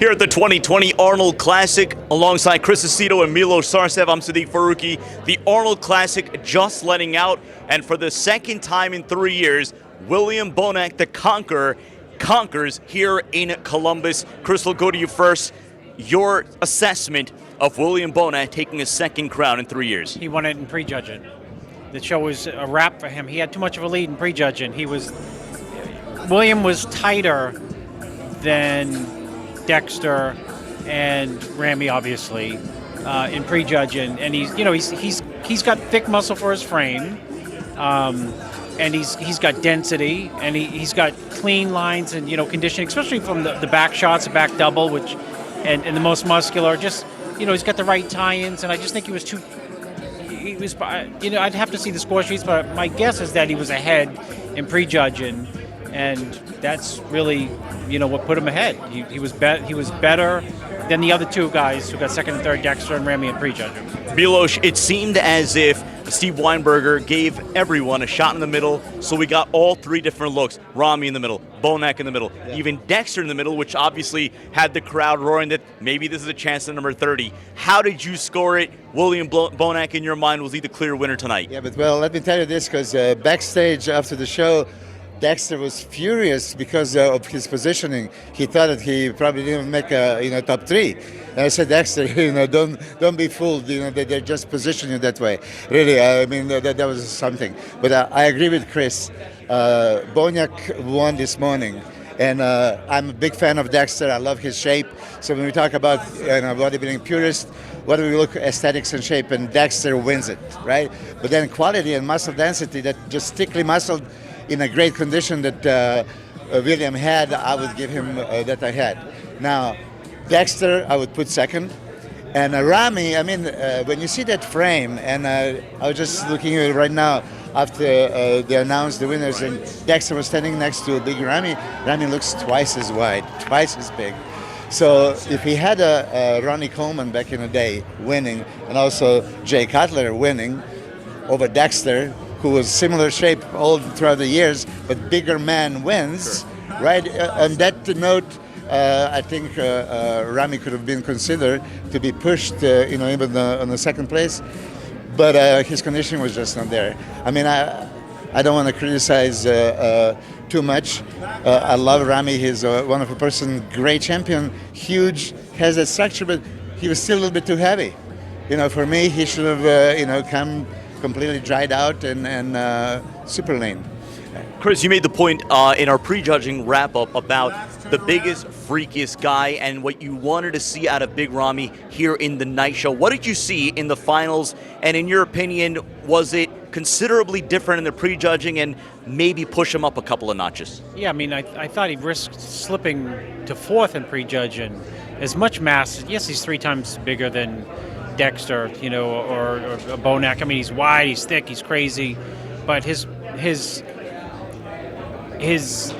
Here at the 2020 Arnold Classic, alongside Chris Aceto and Milos Sarcev, I'm Siddique Farooqi. The Arnold Classic just letting out, and for the second time in 3 years, William Bonac, the Conqueror, conquers here in Columbus. Chris, we'll go to you first. Your assessment of William Bonac taking a second crown in 3 years. He won it in prejudging. The show was a wrap for him. He had too much of a lead in prejudging. William was tighter than Dexter and Ramy, obviously, in prejudging, and he's got thick muscle for his frame, and he's got density, and he's got clean lines and conditioning, especially from the back shots, the back double, and the most muscular. Just he's got the right tie-ins, and I just think he was too. He was, I'd have to see the score sheets, but my guess is that he was ahead in prejudging, and that's really what put him ahead. He was better than the other two guys who got second and third, Dexter and Ramy, in prejudging. Milos, it seemed as if Steve Weinberger gave everyone a shot in the middle, so we got all three different looks. Ramy in the middle, Bonac in the middle, even Dexter in the middle, which obviously had the crowd roaring that maybe this is a chance at number 30. How did you score it? William Bonac, in your mind, was he the clear winner tonight? Yeah, but let me tell you this, because backstage after the show, Dexter was furious because of his positioning. He thought that he probably didn't make a top 3. And I said, Dexter, don't be fooled. They just position you that way. Really, I mean that was something. But I agree with Chris. Bonac won this morning, and I'm a big fan of Dexter. I love his shape. So when we talk about bodybuilding purist, what do we look at? Aesthetics and shape, and Dexter wins it, right? But then quality and muscle density, that just thickly muscled in a great condition that William had, I would give him that I had. Now, Dexter, I would put second. And Ramy, I mean, when you see that frame, and I was just looking at it right now after they announced the winners, and Dexter was standing next to a big Ramy. Ramy looks twice as wide, twice as big. So if he had a Ronnie Coleman back in the day winning, and also Jay Cutler winning over Dexter, who was similar shape all throughout the years, but bigger man wins, right? On that note, I think Ramy could have been considered to be pushed, even on the second place, but his conditioning was just not there. I mean, I don't want to criticize too much. I love Ramy. He's a wonderful person, great champion, huge, has that structure, but he was still a little bit too heavy. For me, he should have, come completely dried out and super lean. Chris, you made the point in our prejudging wrap-up about the biggest, freakiest guy and what you wanted to see out of Big Ramy here in the night show. What did you see in the finals? And in your opinion, was it considerably different in the prejudging and maybe push him up a couple of notches? Yeah, I mean, I thought he risked slipping to fourth in prejudging. As much mass, yes, he's 3 times bigger than Dexter, or Bonac. I mean, he's wide, he's thick, he's crazy, but his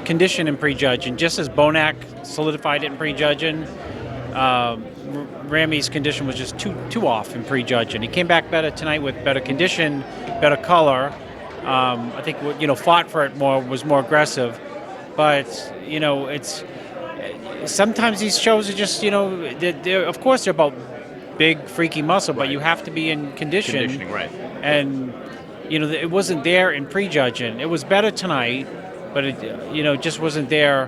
condition in prejudging, just as Bonac solidified it in prejudging, Ramy's condition was just too off in prejudging. He came back better tonight with better condition, better color. I think fought for it more, was more aggressive, but it's sometimes these shows are just of course they're about big freaky muscle, but you have to be in conditioning, right? And it wasn't there in prejudging. It was better tonight, but it just wasn't there.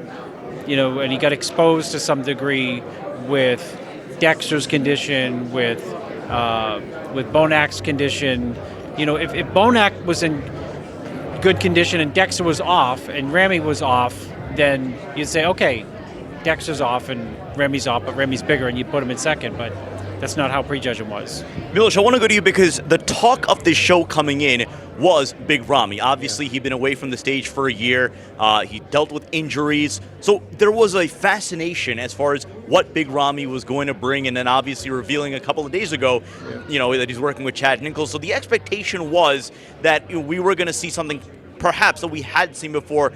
And he got exposed to some degree with Dexter's condition, with Bonac's condition. If Bonac was in good condition and Dexter was off and Ramy was off, then you'd say, okay, Dexter's off and Ramy's off, but Ramy's bigger, and you put him in second. But that's not how prejudging was. Milos, I want to go to you because the talk of this show coming in was Big Ramy. Obviously, he'd been away from the stage for a year. He dealt with injuries. So there was a fascination as far as what Big Ramy was going to bring, and then obviously revealing a couple of days ago, that he's working with Chad Nichols. So the expectation was that we were going to see something perhaps that we hadn't seen before.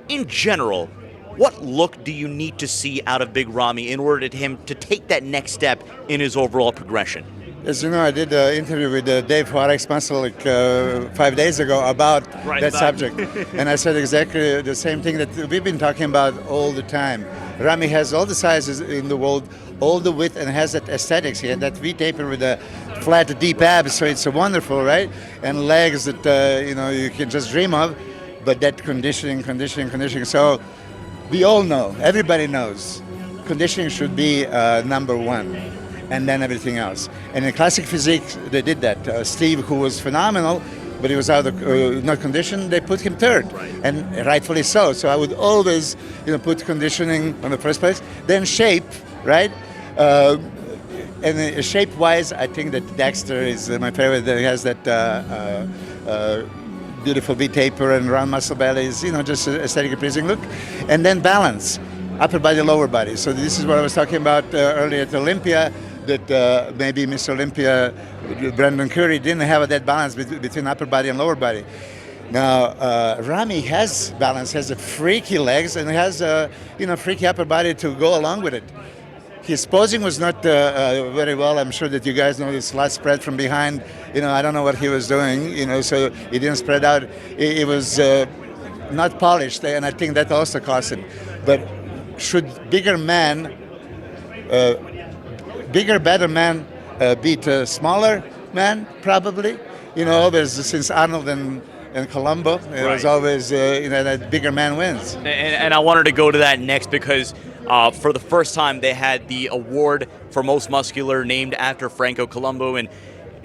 In general, what look do you need to see out of Big Ramy in order for him to take that next step in his overall progression? As you know, I did an interview with Dave for RXMuscle like 5 days ago about that subject. And I said exactly the same thing that we've been talking about all the time. Ramy has all the sizes in the world, all the width, and has that aesthetics. He had that V-taper with a flat, deep abs, so it's wonderful, right? And legs that you can just dream of. But that conditioning. So we all know, everybody knows, conditioning should be number one, and then everything else. And in classic physique, they did that. Steve, who was phenomenal, but he was out of not conditioned, they put him third, and rightfully so. So I would always, put conditioning on the first place, then shape, right? And shape-wise, I think that Dexter is my favorite. That he has that beautiful V-taper and round muscle bellies, just aesthetically pleasing look. And then balance, upper body, lower body. So this is what I was talking about earlier at Olympia, that maybe Miss Olympia, Brandon Curry, didn't have that balance between upper body and lower body. Now, Ramy has balance, has a freaky legs, and has a freaky upper body to go along with it. His posing was not very well. I'm sure that you guys know this last spread from behind. I don't know what he was doing, so he didn't spread out. It was not polished, and I think that also cost him. But should bigger, better man beat a smaller man? Probably. Always since Arnold and Colombo, it was always that bigger man wins. And I wanted to go to that next because for the first time they had the award for most muscular named after Franco Colombo, and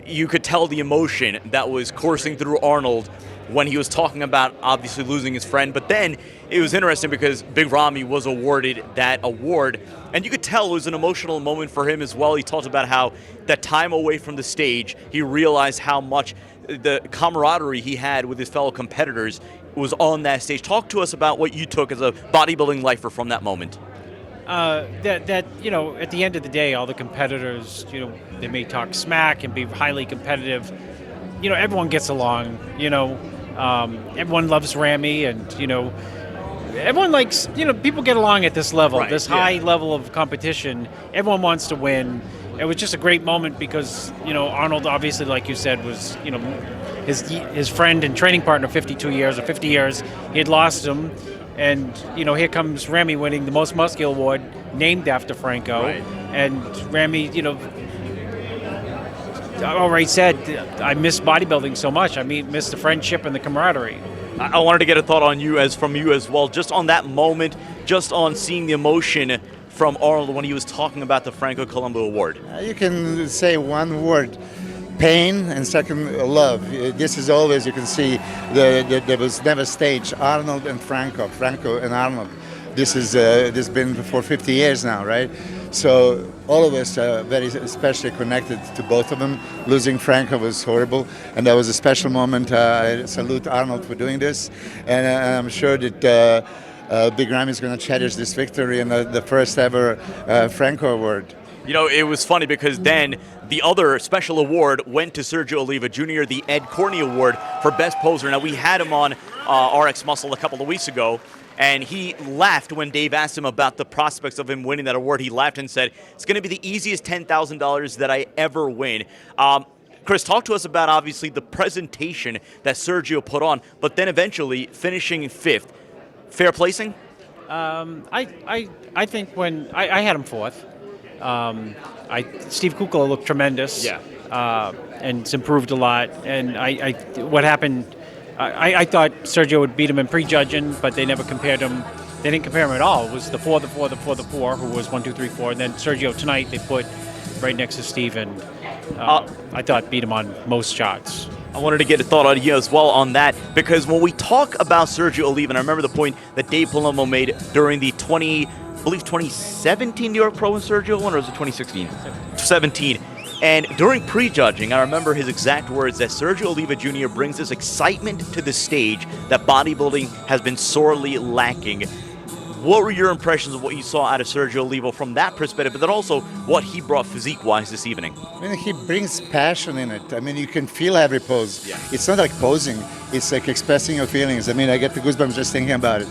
you could tell the emotion that was coursing through Arnold when he was talking about obviously losing his friend. But then it was interesting because Big Ramy was awarded that award, and you could tell it was an emotional moment for him as well. He talked about how that time away from the stage, he realized how much the camaraderie he had with his fellow competitors was on that stage. Talk to us about what you took as a bodybuilding lifer from that moment. At the end of the day, all the competitors, they may talk smack and be highly competitive. Everyone gets along. Everyone loves Ramy, and everyone likes. People get along at this level, this high level of competition. Everyone wants to win. It was just a great moment because Arnold, obviously, like you said, was his friend and training partner 50 years. He had lost him. And, here comes Ramy winning the Most Muscular Award named after Franco. Right. And Ramy, I already said, I miss bodybuilding so much. I miss the friendship and the camaraderie. I wanted to get a thought from you as well, just on that moment, just on seeing the emotion from Arnold when he was talking about the Franco Colombo Award. You can say one word. Pain, and second, love. This is always, you can see, there was never stage. Arnold and Franco and Arnold. This has been for 50 years now, right? So all of us are very especially connected to both of them. Losing Franco was horrible, and that was a special moment. I salute Arnold for doing this, and I'm sure that Big Ramy is going to cherish this victory and the first ever Franco Award. It was funny because then the other special award went to Sergio Oliva Jr., the Ed Corney Award for Best Poser. Now, we had him on RXMuscle a couple of weeks ago, and he laughed when Dave asked him about the prospects of him winning that award. He laughed and said, it's going to be the easiest $10,000 that I ever win. Chris, talk to us about, obviously, the presentation that Sergio put on, but then eventually finishing fifth. Fair placing? I think when I had him fourth. Steve Kukla looked tremendous. And it's improved a lot. And what happened, I thought Sergio would beat him in prejudging, but they never compared him. They didn't compare him at all. It was the four, who was 1, 2, 3, 4. And then Sergio tonight they put right next to Steve, and I thought beat him on most shots. I wanted to get a thought on you as well on that, because when we talk about Sergio Oliva, and I remember the point that Dave Palumbo made during the 2017 New York Pro and Sergio won, or was it 2016? 17. And during prejudging, I remember his exact words that Sergio Oliva Jr. brings this excitement to the stage that bodybuilding has been sorely lacking. What were your impressions of what you saw out of Sergio Oliva from that perspective, but then also what he brought physique-wise this evening? He brings passion in it. You can feel every pose. Yeah. It's not like posing. It's like expressing your feelings. I get the goosebumps just thinking about it.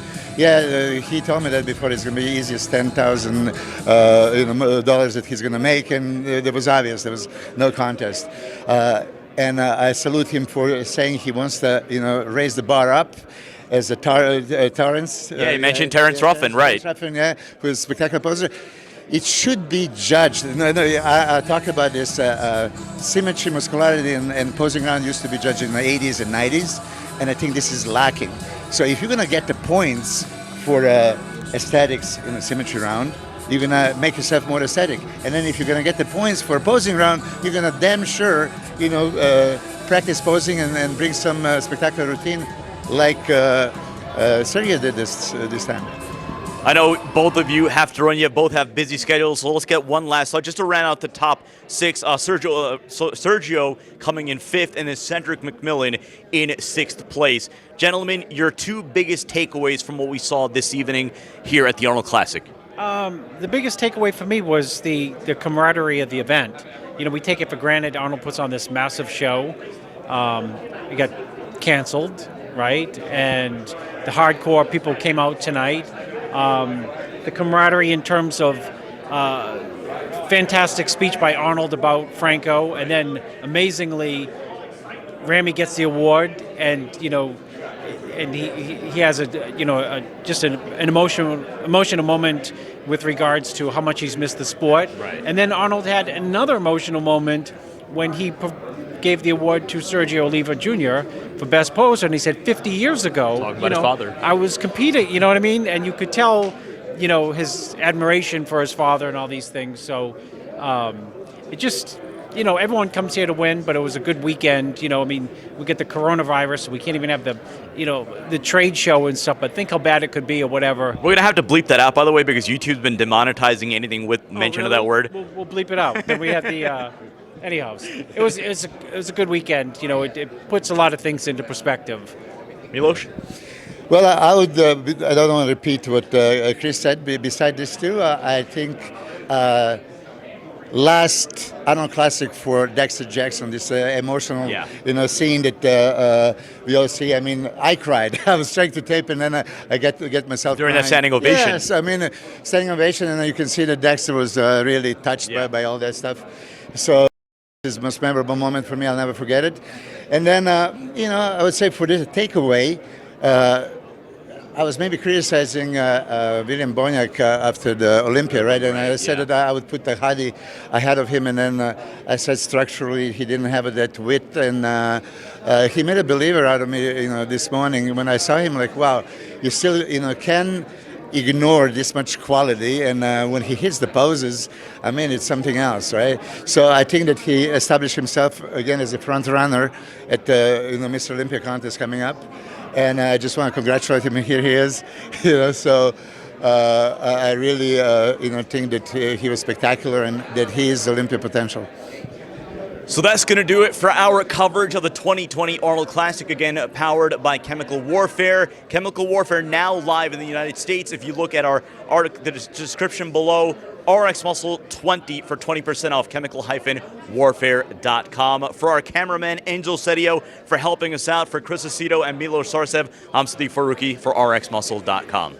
He told me that before it's going to be the easiest $10,000 that he's going to make, and it was obvious. There was no contest. And I salute him for saying he wants to, raise the bar up. as a Terrence. Yeah, you mentioned Terrence Ruffin, right? Terrence Ruffin, yeah, who's a spectacular poser. It should be judged. I talk about this symmetry, muscularity, and posing around used to be judged in the 80s and 90s, and I think this is lacking. So if you're going to get the points for aesthetics in a symmetry round, you're going to make yourself more aesthetic. And then if you're going to get the points for posing round, you're going to damn sure, practice posing and bring some spectacular routine like Sergey did this time. I know both of you have to run. You both have busy schedules, so let's get one last thought. Just to round out the top six, Sergio coming in 5th, and then Cedric McMillan in 6th place. Gentlemen, your 2 biggest takeaways from what we saw this evening here at the Arnold Classic. The biggest takeaway for me was the camaraderie of the event. We take it for granted. Arnold puts on this massive show. It got canceled, right? And the hardcore people came out tonight. The camaraderie in terms of fantastic speech by Arnold about Franco, and then amazingly, Ramy gets the award, and and he has just an emotional moment with regards to how much he's missed the sport. Right. And then Arnold had another emotional moment when he gave the award to Sergio Oliva Jr. for Best Poser, and he said 50 years ago, Talk about his father. I was competing, you know what I mean? And you could tell, his admiration for his father and all these things. So it just, everyone comes here to win, but it was a good weekend. We get the coronavirus, so we can't even have the trade show and stuff, but think how bad it could be or whatever. We're going to have to bleep that out, by the way, because YouTube's been demonetizing anything with mention of that word. We'll bleep it out. Then we have the... Anyhow, it was a good weekend. It puts a lot of things into perspective. Milos? Well, I would. I don't want to repeat what Chris said. Beside this too, I think last Arnold Classic for Dexter Jackson, this emotional, scene that we all see. I mean, I cried. I was trying to tape, and then I get myself during crying. that standing ovation. Yes, I mean, standing ovation, and you can see that Dexter was really touched by all that stuff. So. This is the most memorable moment for me. I'll never forget it. And then, I would say for this takeaway, I was maybe criticizing William Bonac after the Olympia, right? And I said that I would put the Hadi ahead of him, and then I said structurally he didn't have that width, and he made a believer out of me, this morning when I saw him. Like, wow, you still, can ignore this much quality, and when he hits the poses, I mean, it's something else, right? So I think that he established himself again as a front runner at the Mr. Olympia contest coming up, and I just want to congratulate him. Here he is, So I really, think that he was spectacular and that he is Olympia potential. So that's going to do it for our coverage of the 2020 Arnold Classic, again powered by Chemical Warfare. Chemical Warfare now live in the United States. If you look at our the description below, RXMuscle 20 for 20% off, chemical-warfare.com. For our cameraman, Angel Sedio, for helping us out, for Chris Aceto and Milos Sarcev, I'm Siddique Farooqi for RXMuscle.com.